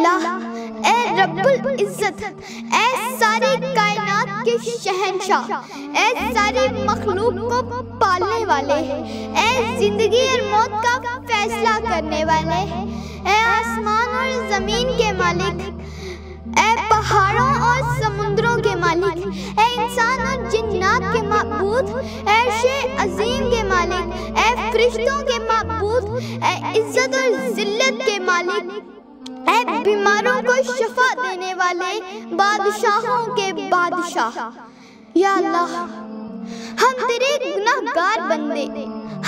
अल्लाह, ए रब्बुल इज्जत, ए सारी कायनात के शहंशाह, ए सारी मखलूक को पालने वाले, ए जिंदगी और मौत का फैसला करने वाले, ए आसमान और जमीन के मालिक, ए पहाड़ों और समुद्रों के मालिक, ए इंसान और जिन्नात के माबूद, ए अर्शे अजीम के मालिक, ए फरिश्तों के माबूद, ए इज्जत और जिल्लत के मालिक, ए बीमारों को शफा देने वाले, बादशाहों के बादशाह। या अल्लाह, हम तेरे गुनाहगार बंदे,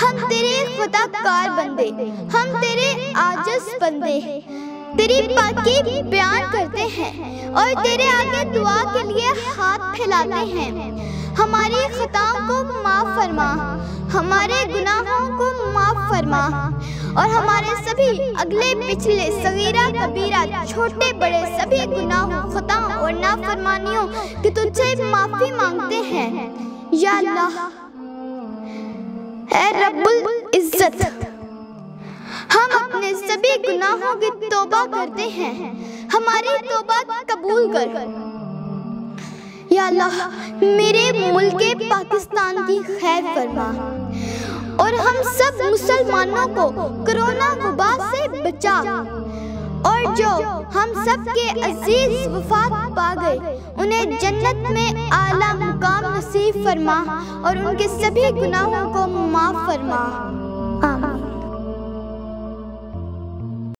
हम तेरे खुदाकार बंदे, हम तेरे आजिज़ बंदे तेरी पाकी बयान करते हैं और तेरे आगे दुआ के लिए हाथ फैलाते हैं। हमारी खताओं को माफ फरमा, हमारे गुनाहों को माफ फरमा और हमारे सभी अगले पिछले सगीरा कबीरा छोटे बड़े सभी गुनाहों, खताओं और नाफरमानियों की तुझसे माफी मांगते हैं। या अल्लाह, ऐ रब्बुल इज्जत, हम अपने सभी गुनाहों की तौबा करते हैं, हमारी तौबा कबूल कर। या अल्लाह, मेरे मुल्क पाकिस्तान की खैर फरमा और हम सब मुसलमानों को कोरोना वबा से बचा और जो हम सब के अजीज वफात पा गए उन्हें जन्नत में आला मुकाम नसीब फरमा और उनके सभी गुनाहों को माफ फरमा। आमीन।